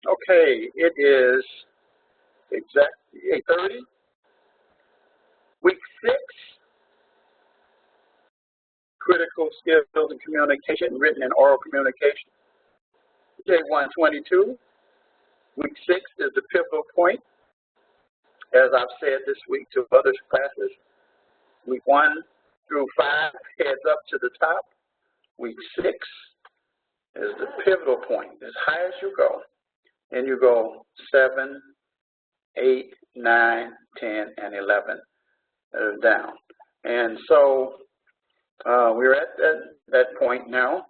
Okay, it is exactly 8:30, week 6, critical skills in communication, written and oral communication. J122, week 6 is the pivotal point. As I've said this week to other classes, week 1 through 5 heads up to the top. Week 6 is the pivotal point, as high as you go. And you go 7, 8, 9, 10, and 11 down. And so we're at that point now.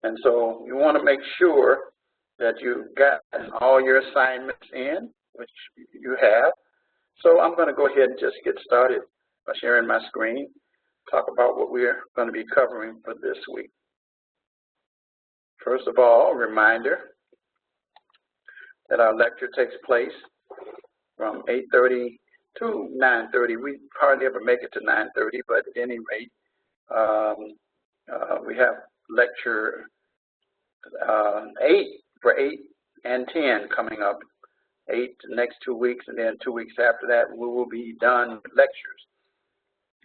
And so you want to make sure that you've gotten all your assignments in, which you have. So I'm going to go ahead and just get started by sharing my screen, talk about what we're going to be covering for this week. First of all, a reminder that our lecture takes place from 8:30 to 9:30. We hardly ever make it to 9:30, but at any rate, we have lecture 8 for 8 and 10 coming up. 8 the next 2 weeks, and then 2 weeks after that, we will be done with lectures.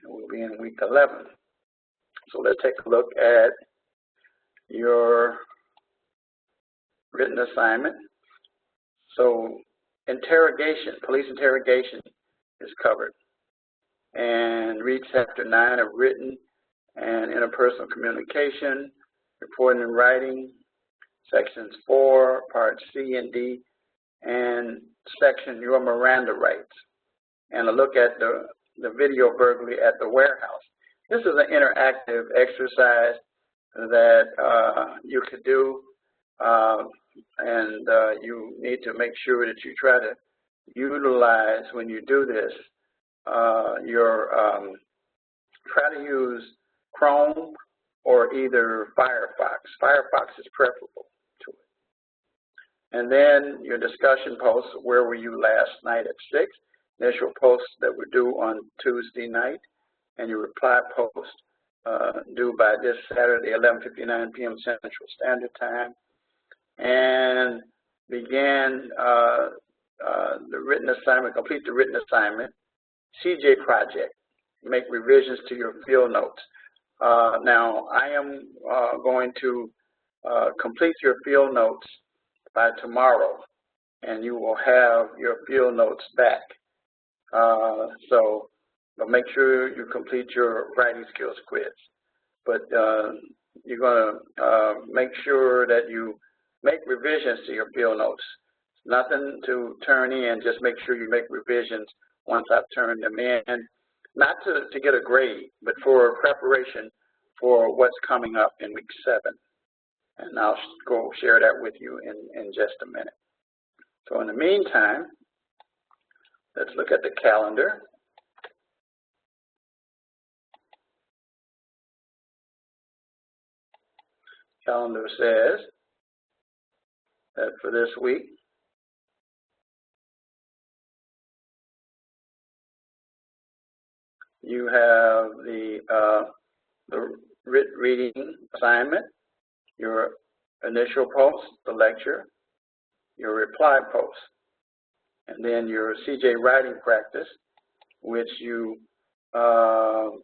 And we'll be in week 11. So let's take a look at your written assignment. So interrogation, police interrogation is covered. And read chapter 9 of written and interpersonal communication, reporting and writing, sections 4, parts C and D, and section your Miranda rights. And a look at the video burglary at the warehouse. This is an interactive exercise that you could do, and you need to make sure that you try to utilize, when you do this, try to use Chrome or either Firefox. Firefox is preferable to it. And then your discussion posts, where were you last night at 6? Initial posts that were due on Tuesday night, and your reply post due by this Saturday, 11:59 p.m. Central Standard Time. And begin the written assignment, complete the written assignment. CJ project, make revisions to your field notes. Now, I am going to complete your field notes by tomorrow, and you will have your field notes back. But make sure you complete your writing skills quiz. But you're going to make sure that you make revisions to your field notes. Nothing to turn in, just make sure you make revisions once I've turned them in. Not to get a grade, but for preparation for what's coming up in week 7. And I'll go share that with you in just a minute. So in the meantime, let's look at the calendar. Calendar says that for this week, you have the reading assignment, your initial post, the lecture, your reply post, and then your CJ writing practice, which you want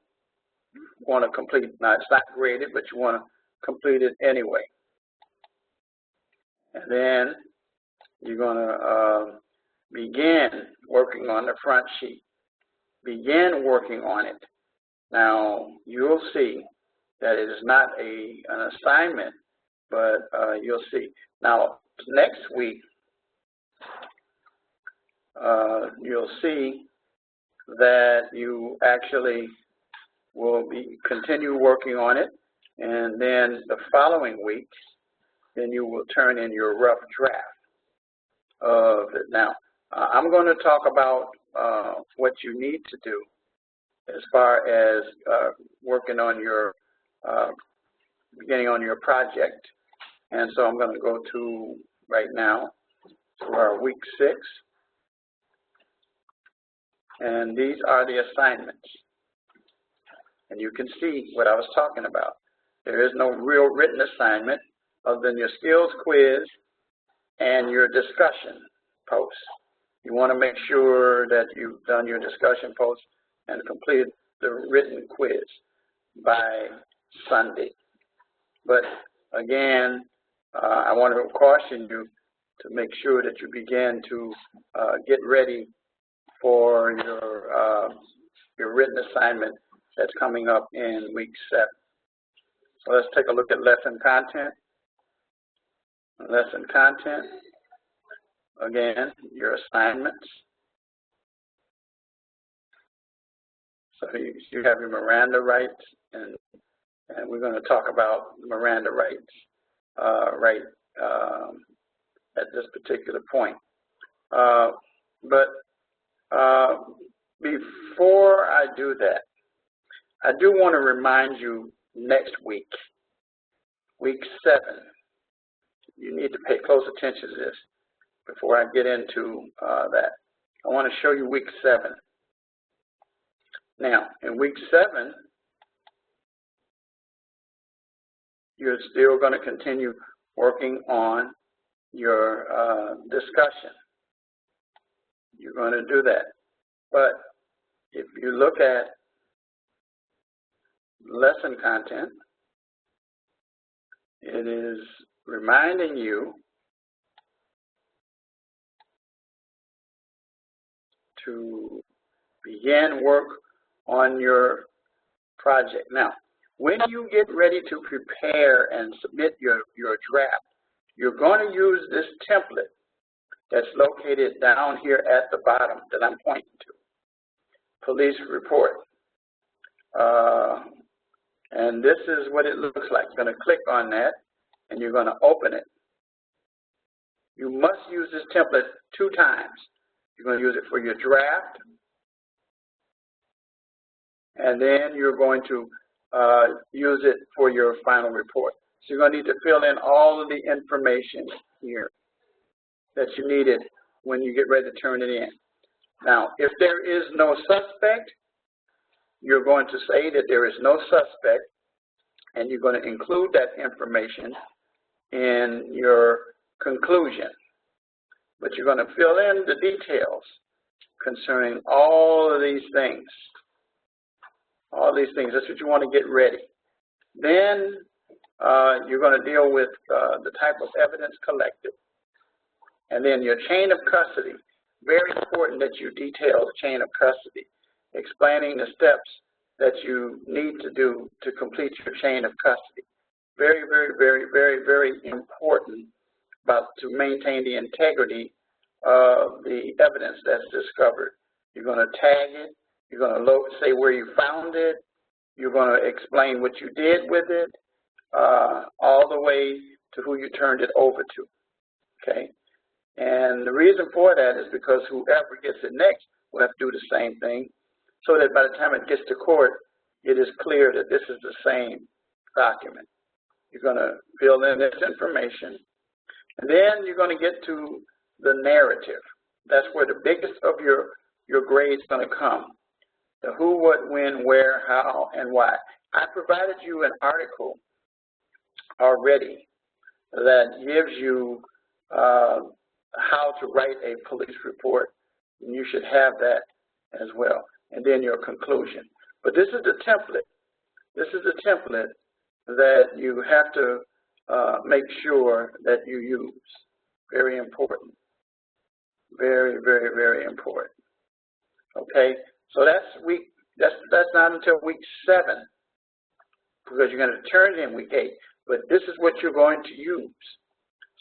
to complete. Now, it's not graded, but you want to complete it anyway. And then you're going to begin working on the front sheet. Begin working on it. Now, you'll see that it is not an assignment, but you'll see. Now, next week, you'll see that you actually will continue working on it, and then the following week, then you will turn in your rough draft of it. Now, I'm going to talk about what you need to do as far as working on your, beginning on your project. And so I'm going to go to, right now, to our week 6. And these are the assignments. And you can see what I was talking about. There is no real written assignment other than your skills quiz and your discussion posts. You want to make sure that you've done your discussion posts and completed the written quiz by Sunday. But again, I want to caution you to make sure that you begin to get ready for your written assignment that's coming up in week 7. So let's take a look at lesson content. Lesson content, again, your assignments. So you have your Miranda rights, and we're going to talk about Miranda rights right at this particular point. But before I do that, I do want to remind you next week, week 7, you need to pay close attention to this before I get into that. I want to show you week 7. Now, in week 7, you're still going to continue working on your discussion. You're going to do that. But if you look at lesson content, it is reminding you to begin work on your project. Now, when you get ready to prepare and submit your draft, you're going to use this template that's located down here at the bottom that I'm pointing to. Police report. And this is what it looks like. You're going to click on that, and you're going to open it. You must use this template 2 times. You're going to use it for your draft, and then you're going to use it for your final report. So you're going to need to fill in all of the information here that you needed when you get ready to turn it in. Now, if there is no suspect, you're going to say that there is no suspect, and you're going to include that information in your conclusion. But you're going to fill in the details concerning all of these things. All these things. That's what you want to get ready. Then you're going to deal with the type of evidence collected. And then your chain of custody. Very important that you detail the chain of custody, explaining the steps that you need to do to complete your chain of custody. Very, very, very, very, very important to maintain the integrity of the evidence that's discovered. You're going to tag it. You're going to say where you found it. You're going to explain what you did with it, all the way to who you turned it over to. Okay? And the reason for that is because whoever gets it next will have to do the same thing, so that by the time it gets to court, it is clear that this is the same document. You're going to fill in this information, and then you're going to get to the narrative. That's where the biggest of your grade is going to come. The who, what, when, where, how, and why. I provided you an article already that gives you how to write a police report, and you should have that as well. And then your conclusion. But this is the template. This is the template that you have to make sure that you use. Very important. Very, very, very important. Okay, so that's not until week 7, because you're going to turn it in week 8. But this is what you're going to use.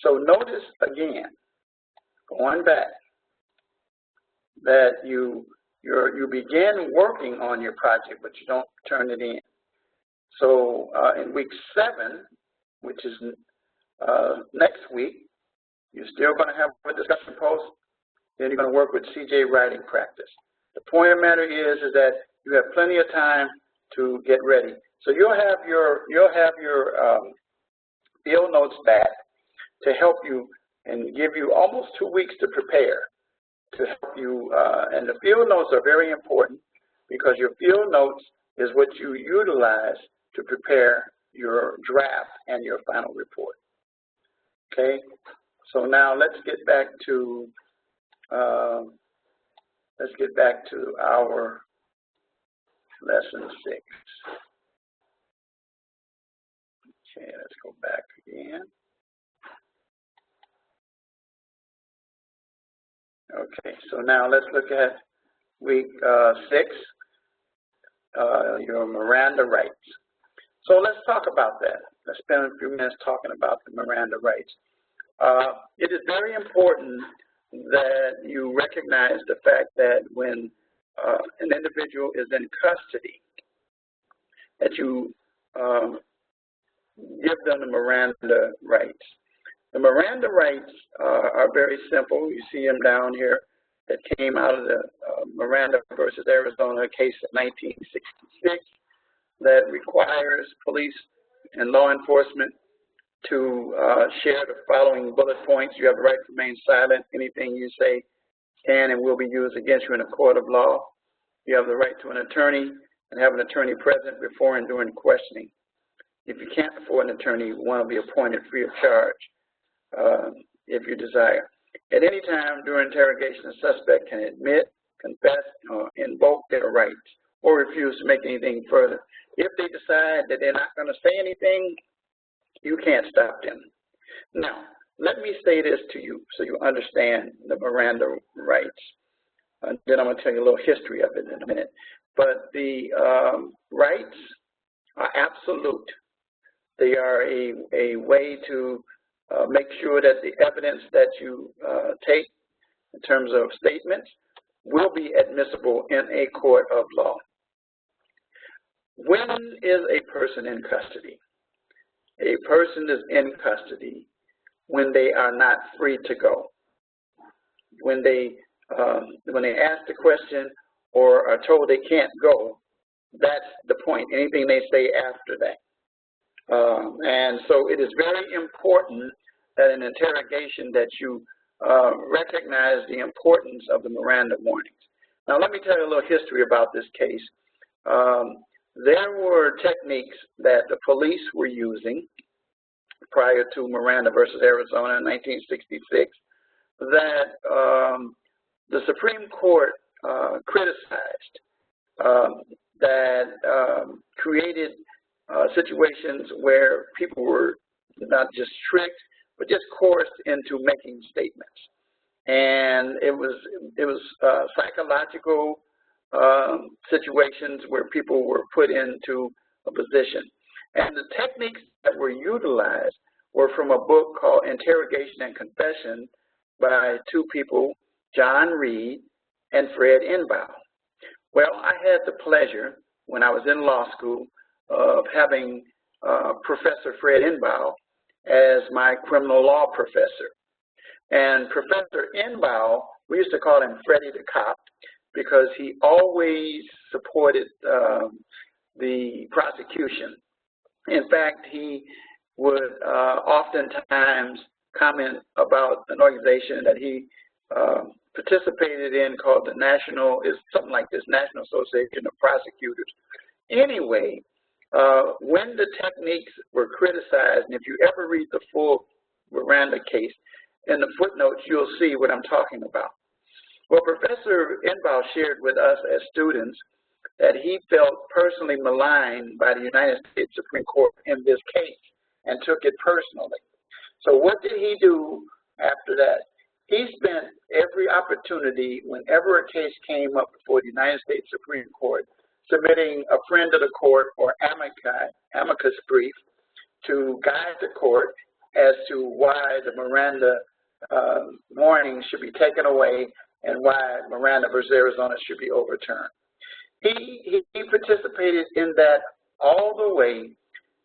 So notice again, going back, that you begin working on your project, but you don't turn it in. So in week 7, which is next week, you're still going to have a discussion post. Then you're going to work with CJ writing practice. The point of the matter is that you have plenty of time to get ready. So you'll have your field notes back to help you and give you almost 2 weeks to prepare, to help you. And the field notes are very important, because your field notes is what you utilize to prepare your draft and your final report. Okay, So now let's get back to our lesson 6. Okay, let's go back again. Okay, so now let's look at week 6, your Miranda rights. So let's talk about that. Let's spend a few minutes talking about the Miranda rights. It is very important that you recognize the fact that when an individual is in custody, that you give them the Miranda rights. The Miranda rights are very simple. You see them down here that came out of the Miranda versus Arizona case of 1966 that requires police and law enforcement to share the following bullet points. You have the right to remain silent. Anything you say can and will be used against you in a court of law. You have the right to an attorney and have an attorney present before and during questioning. If you can't afford an attorney, one will be appointed free of charge if you desire. At any time during interrogation, the suspect can admit, confess, or invoke their rights or refuse to make anything further. If they decide that they're not going to say anything, you can't stop them. Now, let me say this to you so you understand the Miranda rights. Then I'm going to tell you a little history of it in a minute. But the rights are absolute. They are a way to make sure that the evidence that you take in terms of statements will be admissible in a court of law. When is a person in custody? A person is in custody when they are not free to go. When they ask the question or are told they can't go, that's the point. Anything they say after that. And so it is very important that in interrogation that you recognize the importance of the Miranda warnings. Now let me tell you a little history about this case. There were techniques that the police were using prior to Miranda versus Arizona in 1966 that the Supreme Court criticized, that created situations where people were not just tricked, but just coerced into making statements. And it was psychological situations where people were put into a position. And the techniques that were utilized were from a book called Interrogation and Confession by two people, John Reed and Fred Inbow. Well, I had the pleasure when I was in law school of having Professor Fred Inbow as my criminal law professor. And Professor Inbow, we used to call him Freddie the Cop because he always supported the prosecution. In fact, he would oftentimes comment about an organization that he participated in called the National Association of Prosecutors. Anyway, when the techniques were criticized, and if you ever read the full Miranda case, in the footnotes you'll see what I'm talking about. Well, Professor Inbow shared with us as students that he felt personally maligned by the United States Supreme Court in this case and took it personally. So what did he do after that? He spent every opportunity, whenever a case came up before the United States Supreme Court, submitting a friend of the court or amicus brief to guide the court as to why the Miranda warning should be taken away and why Miranda versus Arizona should be overturned. He participated in that all the way.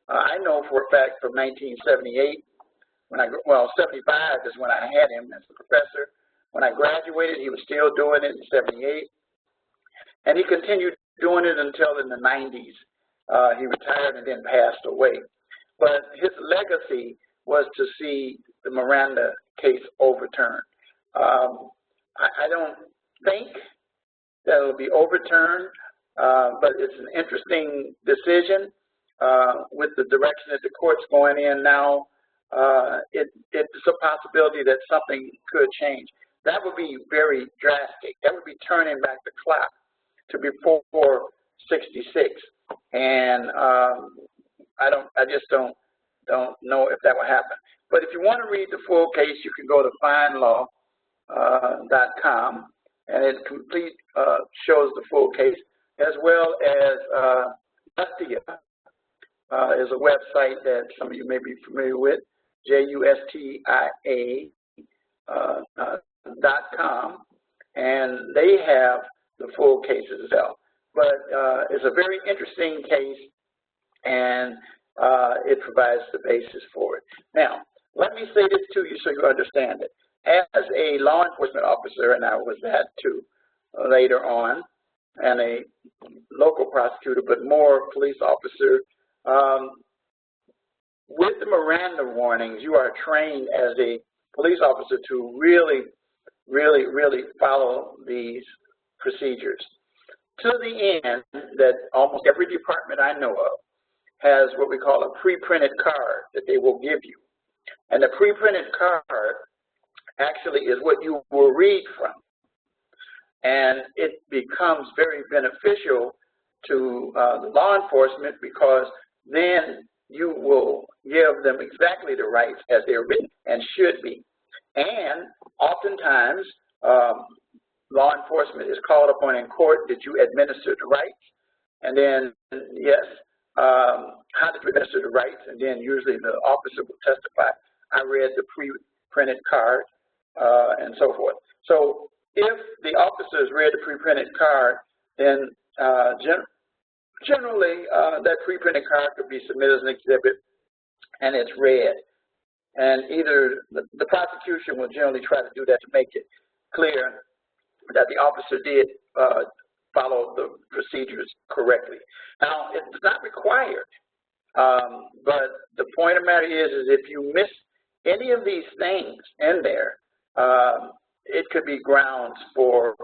I know for a fact from 1978, 75 is when I had him as a professor. When I graduated, he was still doing it in 78. And he continued doing it until in the 90s. He retired and then passed away. But his legacy was to see the Miranda case overturned. I don't think that it will be overturned, but it's an interesting decision with the direction that the court's going in now. it's a possibility that something could change. That would be very drastic. That would be turning back the clock to before 66, and I just don't know if that will happen. But if you want to read the full case, you can go to findlaw.com, and it shows the full case, as well as Justia is a website that some of you may be familiar with, JUSTIA.com, and they have the full cases as well. But it's a very interesting case, and it provides the basis for it. Now, let me say this to you so you understand it. As a law enforcement officer, and I was that too later on, and a local prosecutor, but more police officer, with the Miranda warnings, you are trained as a police officer to really, really, really follow these procedures. To the end that almost every department I know of has what we call a pre-printed card that they will give you. And the pre-printed card actually is what you will read from. And it becomes very beneficial to law enforcement, because then you will give them exactly the rights as they're written and should be. And oftentimes, law enforcement is called upon in court, did you administer the rights? And then, yes, how did you administer the rights? And then usually the officer will testify, I read the pre-printed card, and so forth. So if the officers read the pre-printed card, then generally that pre-printed card could be submitted as an exhibit, and it's read. And either the prosecution will generally try to do that to make it clear that the officer did follow the procedures correctly. Now, it's not required, but the point of the matter is if you miss any of these things in there, it could be grounds for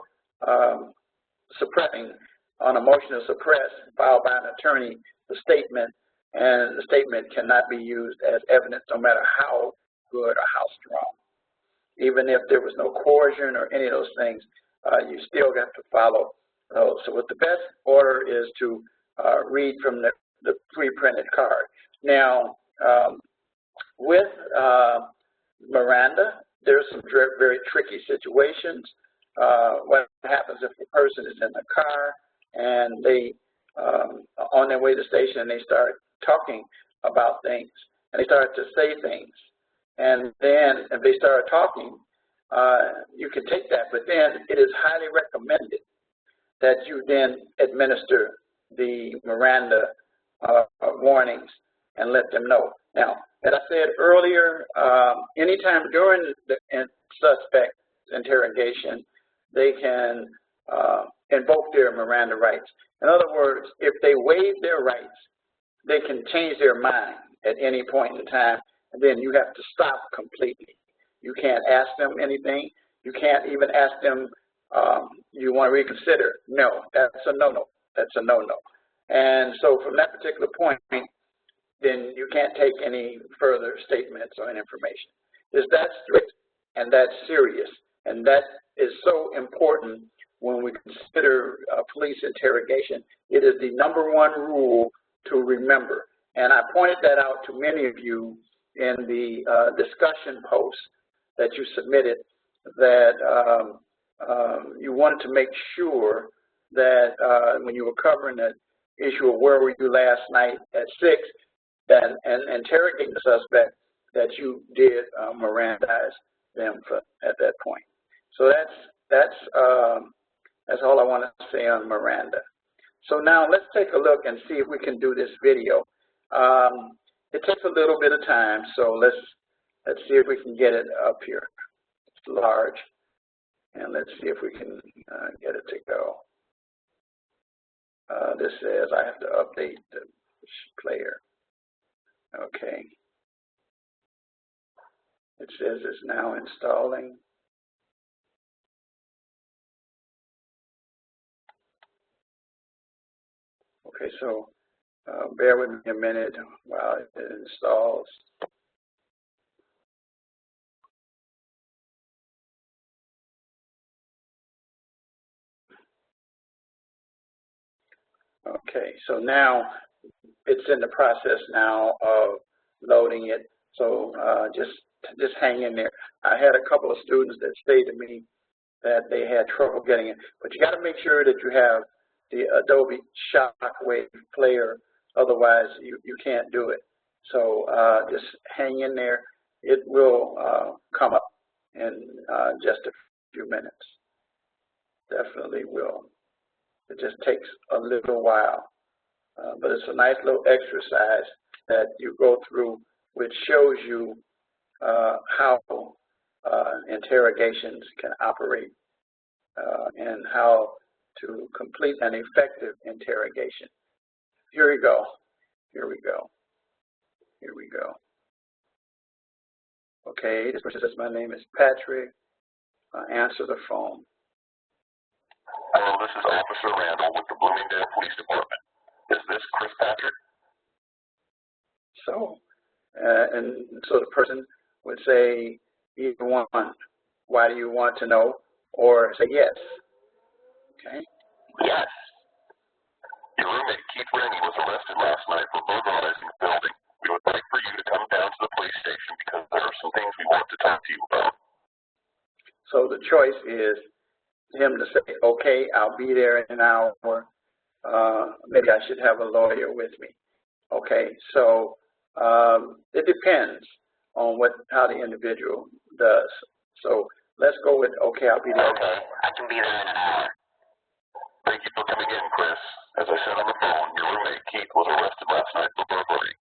suppressing, on a motion to suppress filed by an attorney, the statement, and the statement cannot be used as evidence no matter how good or how strong. Even if there was no coercion or any of those things, you still got to follow those. So what the best order is to read from the pre-printed card. Now, with Miranda, there's some very tricky situations. What happens if a person is in the car and they on their way to the station and they start talking about things and they start to say things, and then if they start talking, you can take that, but then it is highly recommended that you then administer the Miranda warnings and let them know. Now, as I said earlier, anytime during the suspect interrogation, they can invoke their Miranda rights. In other words, if they waive their rights, they can change their mind at any point in time, and then you have to stop completely. You can't ask them anything. You can't even ask them, you want to reconsider? No, that's a no-no. That's a no-no. And so from that particular point, then you can't take any further statements or information. It's that strict and that serious, and that is so important when we consider police interrogation. It is the #1 rule to remember. And I pointed that out to many of you in the discussion posts that you submitted, that you wanted to make sure that when you were covering the issue of where were you last night at 6, and interrogating the suspect, that you did Mirandize them at that point. So that's all I want to say on Miranda. So now let's take a look and see if we can do this video. It takes a little bit of time, so let's see if we can get it up here. It's large, and let's see if we can get it to go. This says I have to update the player. Okay. It says it's now installing. Okay, so bear with me a minute while it installs. Okay, so now it's in the process now of loading it. So just hang in there. I had a couple of students that stated to me that they had trouble getting it, but you got to make sure that you have the Adobe Shockwave player. Otherwise, you can't do it. So just hang in there. It will come up in just a few minutes. Definitely will. It just takes a little while. But it's a nice little exercise that you go through, which shows you how interrogations can operate and how to complete an effective interrogation. Here we go. Here we go. Here we go. Okay, this person says, my name is Patrick. Answer the phone. Hello, this is Officer Randall with the Bloomingdale Police Department. Is this Chris Patrick? So, so the person would say either one. Why do you want to know? Or say yes. Okay. Yes. Your roommate Keith Rennie was arrested last night for burglarizing the building. We would like for you to come down to the police station because there are some things we want to talk to you about. So the choice is him to say, okay, I'll be there in an hour. Maybe I should have a lawyer with me. Okay, so it depends on how the individual does. So let's go with, okay, I'll be there. Okay, I can be there in an hour. Thank you for coming in, Chris. As I said on the phone, your roommate Keith was arrested last night for burglary.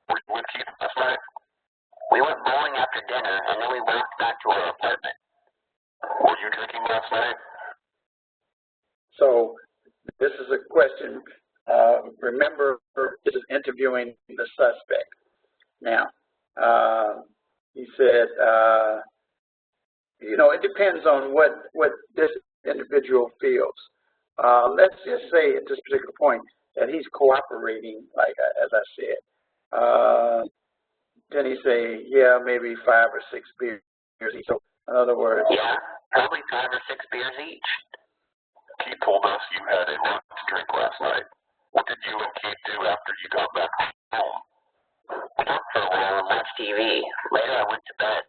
Were you with Keith last night? We went bowling after dinner, and then we walked back to our apartment. Were you drinking last night? So this is a question. Remember, this is interviewing the suspect. Now, he said, you know, it depends on what this individual feels. Let's just say at this particular point that he's cooperating, like as I said. Then he say, yeah, maybe 5 or 6 beers. So in other words, yeah, probably 5 or 6 beers each. Keith told us you had a lot to drink last night. What did you and Keith do after you got back home? We talked for a while and watched TV. Later I went to bed.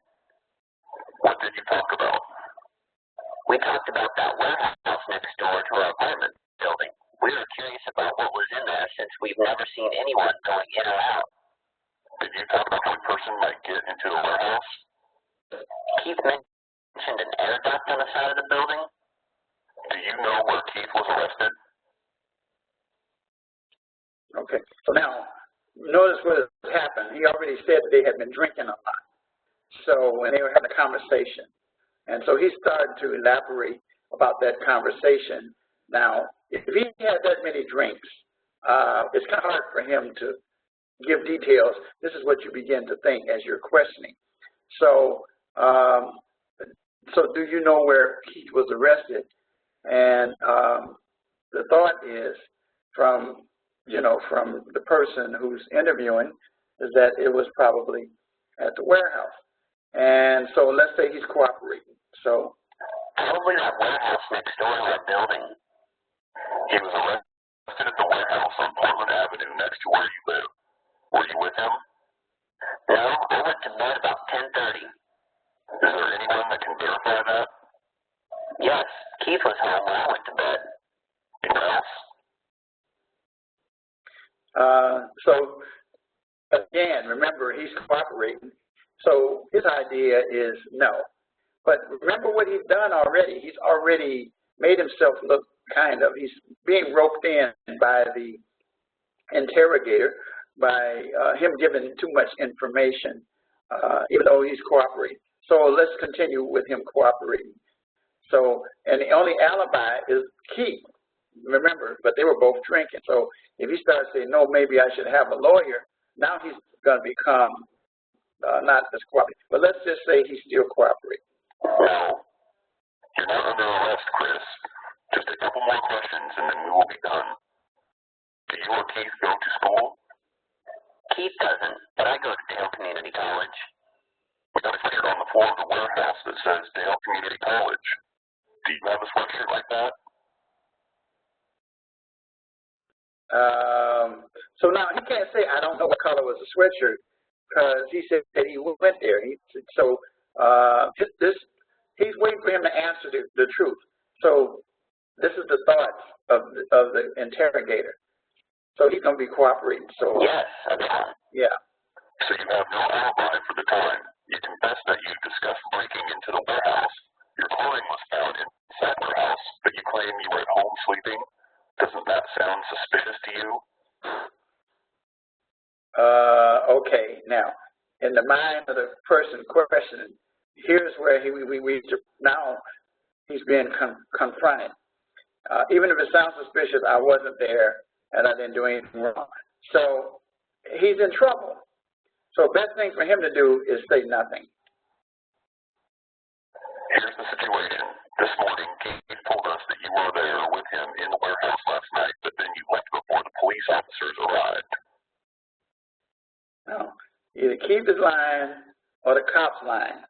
What did you talk about? We talked about that warehouse next door to our apartment building. We were curious about what was in there since we've never seen anyone going in or out. Did you talk about what person might get into the warehouse? Keith mentioned an air duct on the side of the building. Do you know where Keith was arrested? okay. So now, notice what has happened. He already said that they had been drinking a lot. So when they were having a conversation. And so he started to elaborate about that conversation. Now, if he had that many drinks, it's kind of hard for him to give details. This is what you begin to think as you're questioning. So, so do you know where Keith was arrested? And the thought is from the person who's interviewing is that it was probably at the warehouse. And so let's say he's cooperating. So probably that warehouse next door to our building. He was arrested at the warehouse on Portland Avenue next to where you live. Were you with him? No, I went to bed about 10:30. Is there anyone that can verify that? Yes, Keith was home when I went to bed. Anyone else? So again, remember, he's cooperating. So his idea is no. But remember what he's done already. He's already made himself look he's being roped in by the interrogator by him giving too much information, even though he's cooperating. So let's continue with him cooperating. So, and the only alibi is Keith, remember, but they were both drinking. So if he starts saying, no, maybe I should have a lawyer, now he's going to become not as cooperative. But let's just say he's still cooperating. No, you're not under arrest, Chris. Just a couple more questions and then we will be done. Do you or Keith go to school? Keith doesn't, but I go to Dale Community College. We got a sweatshirt on the floor of the warehouse that says Dale Community College. Do you have a sweatshirt like that? So now he can't say, I don't know what color was the sweatshirt, because he said that he went there. He's waiting for him to answer the truth. So this is the thoughts of the interrogator. So he's going to be cooperating. So yes, okay. Yeah. So you have no alibi for the time. You confess that you discussed breaking into the warehouse. Your clothing was found inside the warehouse, but you claim you were at home sleeping. Doesn't that sound suspicious to you? Okay. Now, in the mind of the person questioning, here's where now he's being confronted. Even if it sounds suspicious, I wasn't there and I didn't do anything wrong. So he's in trouble. So best thing for him to do is say nothing. Here's the situation. This morning, Keith told us that you were there with him in the warehouse last night, but then you left before the police officers arrived. No. Either Keith is lying or the cops lying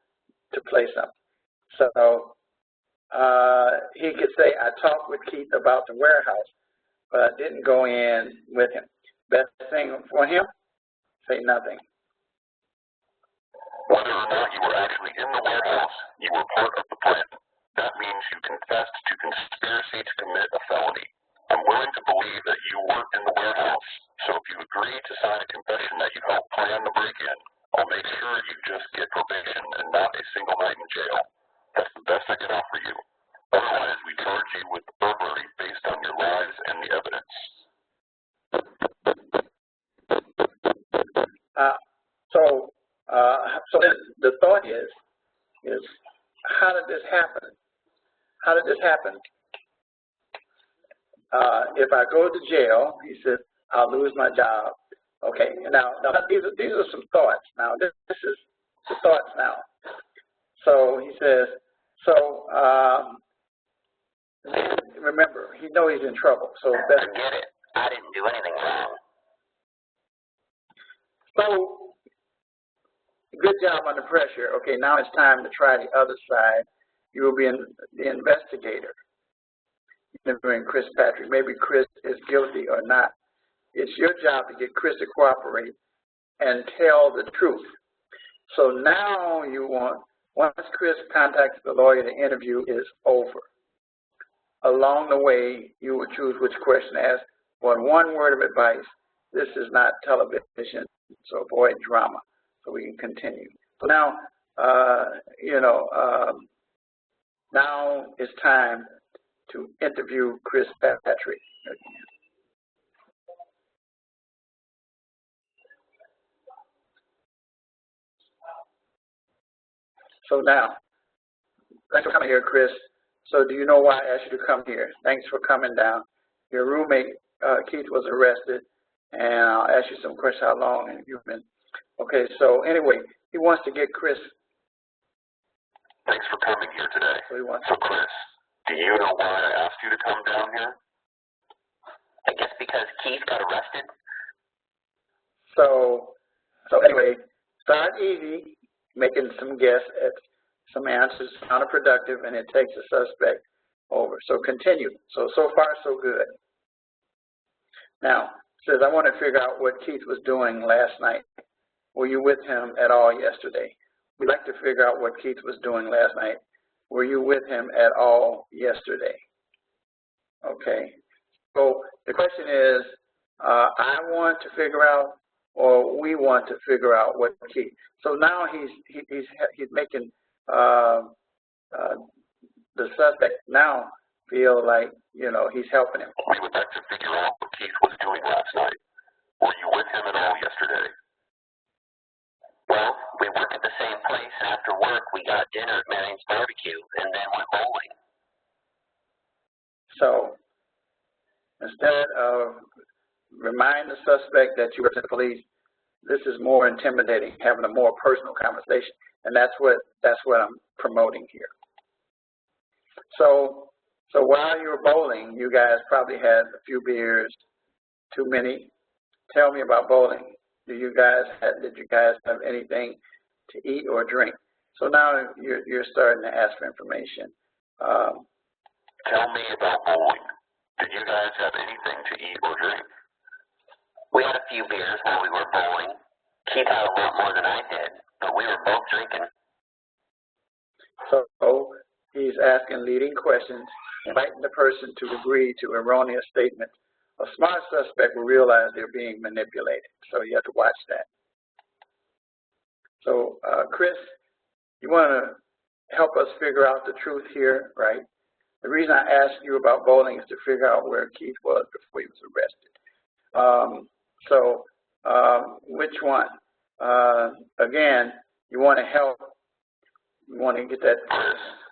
to play something. So he could say, I talked with Keith about the warehouse, but I didn't go in with him. Best thing for him, say nothing. Whether or not you were actually in the warehouse, you were part of the plan. That means you confessed to conspiracy to commit a felony. I'm willing to believe that you weren't in the warehouse, so if you agree to sign a confession that you helped plan the break-in, I'll make sure you just get probation and not a single night in jail. That's the best I can offer you. Otherwise, we charge you with burglary based on your lies and the evidence. So the thought is how did this happen? How did this happen? If I go to jail, he says, I'll lose my job. Okay, now these are some thoughts. Now this is the thoughts now. So he says, remember, he knows he's in trouble. So forget it. I didn't do anything wrong. So good job under pressure. Okay, now it's time to try the other side. You will be the investigator. Interviewing Chris Patrick. Maybe Chris is guilty or not. It's your job to get Chris to cooperate and tell the truth. So now once Chris contacts the lawyer, the interview is over. Along the way, you will choose which question to ask. But one word of advice, this is not television, so avoid drama. So we can continue. So now, now it's time to interview Chris Patrick. So now, thanks for coming here, Chris. So do you know why I asked you to come here? Thanks for coming down. Your roommate, Keith, was arrested, and I'll ask you some questions. How long have you been? Okay, so anyway, he wants to get Chris. Thanks for coming here today. So Chris, do you know why I asked you to come down here? I guess because Keith got arrested. So anyway, start easy, making some guess at some answers, counterproductive, and it takes the suspect over. So continue. So far, so good. Now, it says, I want to figure out what Keith was doing last night. Were you with him at all yesterday? We'd like to figure out what Keith was doing last night. Were you with him at all yesterday? Okay. So the question is, I want to figure out, or we want to figure out what Keith. So now he's making the suspect now feel like he's helping him. We would like to figure out what Keith was doing last night. Were you with him at all yesterday? Well, we work at the same place, and after work, we got dinner at Marion's Barbecue, and then went bowling. So, instead of remind the suspect that you were to the police, this is more intimidating, having a more personal conversation, and that's what I'm promoting here. So while you were bowling, you guys probably had a few beers, too many. Tell me about bowling. Did you guys have anything to eat or drink? So now you're starting to ask for information. Tell me about bowling. Did you guys have anything to eat or drink? We had a few beers while we were bowling. Keith had a lot more than I did, but we were both drinking. So he's asking leading questions, inviting the person to agree to erroneous statements. A smart suspect will realize they're being manipulated, so you have to watch that. So, Chris, you want to help us figure out the truth here, right? The reason I asked you about bowling is to figure out where Keith was before he was arrested. Which one? Again, you want to help. You want to get that.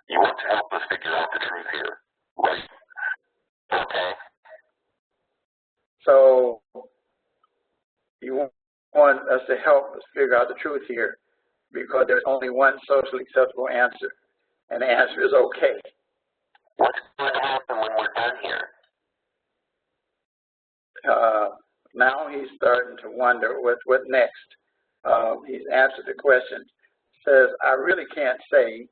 You want to help us figure out the truth here, right? Okay. So you want us to help us figure out the truth here because there's only one socially acceptable answer, and the answer is okay. What's going to happen when we're done here? Now he's starting to wonder what next. He's answered the question. Says, I really can't say,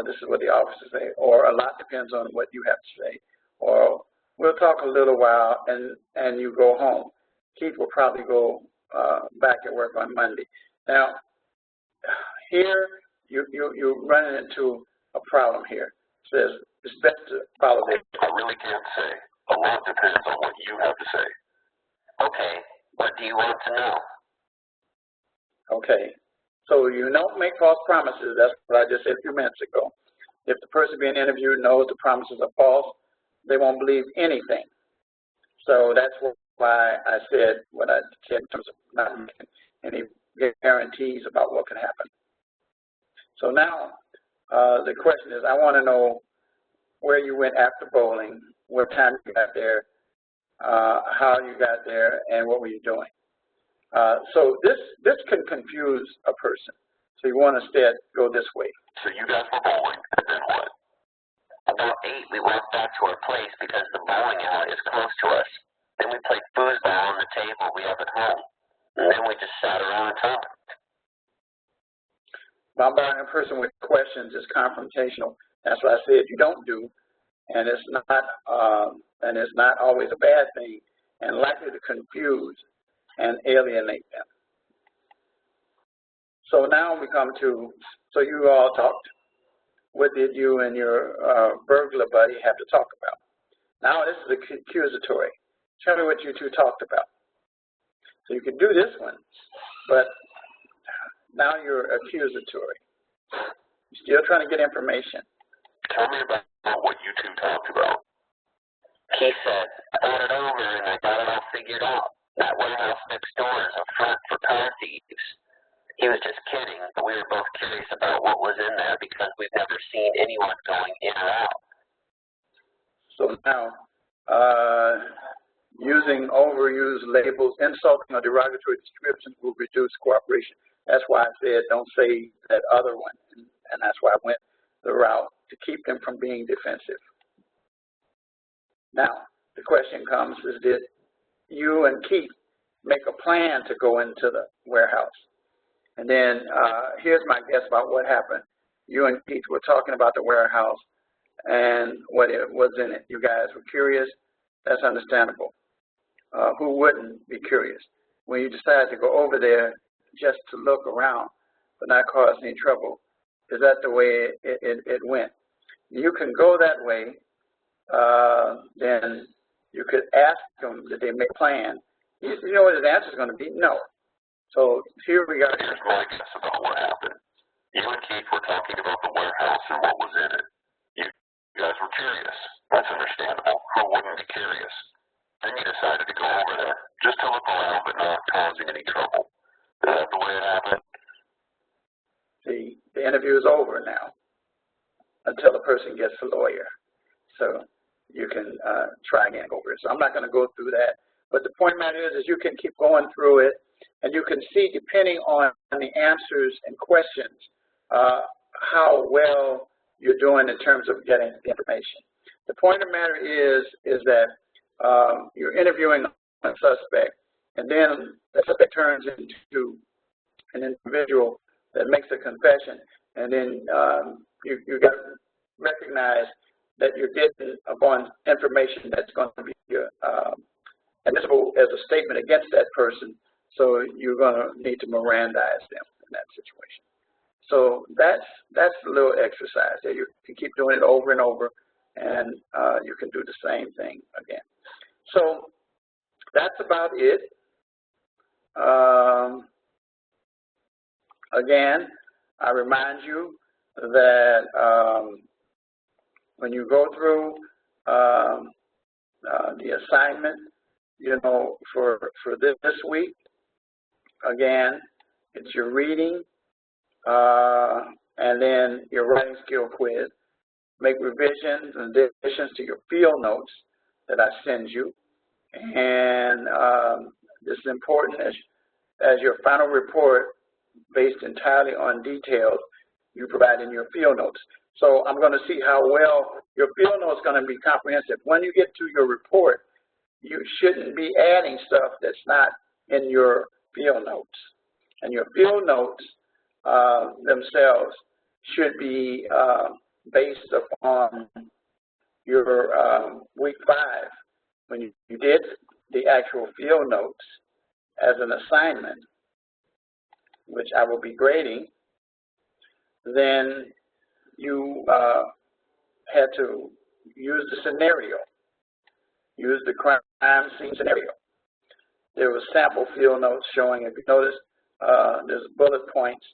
this is what the officers say, or a lot depends on what you have to say, or we'll talk a little while and you go home. Keith will probably go back at work on Monday. Now, here you're running into a problem here. It says, it's best to follow this. I really can't say. A lot depends on what you have to say. Okay, what do you want to know? Okay, so you don't make false promises. That's what I just said a few minutes ago. If the person being interviewed knows the promises are false, they won't believe anything. So that's why I said what I said in terms of not making any guarantees about what can happen. So now the question is, I want to know where you went after bowling, what time you got there, how you got there, and what were you doing. So this can confuse a person. So you want to instead go this way. So you guys were bowling, and then what? About 8, we walked back to our place because the bowling alley is close to us. Then we played foosball on the table we have at home. And then we just sat around and talked. Bombarding a person with questions is confrontational. That's what I said you don't do. And it's not always a bad thing, and likely to confuse and alienate them. So now we come to, so you all talked. What did you and your burglar buddy have to talk about? Now this is accusatory. Tell me what you two talked about. So you can do this one, but now you're accusatory. You're still trying to get information. Tell me about what you two talked about. He said, I thought it over and I got it all figured out. That warehouse next door is a front for car thieves. He was just kidding, but we were both curious about what was in there because we've never seen anyone going in or out. So now, using overused labels, insulting or derogatory descriptions will reduce cooperation. That's why I said don't say that other one, and that's why I went the route to keep them from being defensive. Now, the question comes is, did you and Keith make a plan to go into the warehouse? And then here's my guess about what happened. You and Keith were talking about the warehouse and what it was in it. You guys were curious. That's understandable. Who wouldn't be curious? When you decide to go over there just to look around but not cause any trouble, is that the way it went? You can go that way. Then you could ask them, did they make a plan? You know what his answer is going to be? No. So here we are. Here's my guess about what happened. You and Keith were talking about the warehouse and what was in it. You guys were curious. That's understandable. Who wouldn't be curious? Then you decided to go over there just to look around but not causing any trouble. Is that the way it happened? See, the interview is over now until the person gets a lawyer. So you can try again over it. So I'm not going to go through that. But the point matter is you can keep going through it, and you can see, depending on the answers and questions, how well you're doing in terms of getting the information. The point of the matter is that you're interviewing a suspect, and then the suspect turns into an individual that makes a confession, and then you got to recognize that you're getting upon information that's going to be admissible as a statement against that person, so you're going to need to Mirandize them in that situation. So that's a little exercise there. You can keep doing it over and over, and you can do the same thing again. So that's about it. Again, I remind you that when you go through the assignment, you know, for this week, again, it's your reading and then your writing skill quiz. Make revisions and additions to your field notes that I send you. And this is important as your final report, based entirely on details you provide in your field notes. So I'm going to see how well your field notes is going to be comprehensive. When you get to your report, you shouldn't be adding stuff that's not in your field notes. And your field notes themselves should be based upon your week 5. When you did the actual field notes as an assignment, which I will be grading, then you had to use the scenario, use the crime scene scenario. There was sample field notes showing, if you notice, there's bullet points.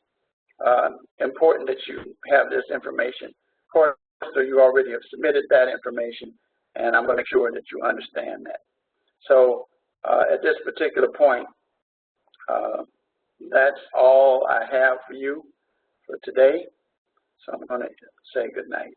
Important that you have this information. Of course, so you already have submitted that information, and I'm going to make sure that you understand that. So at this particular point, that's all I have for you for today. So I'm going to say good night.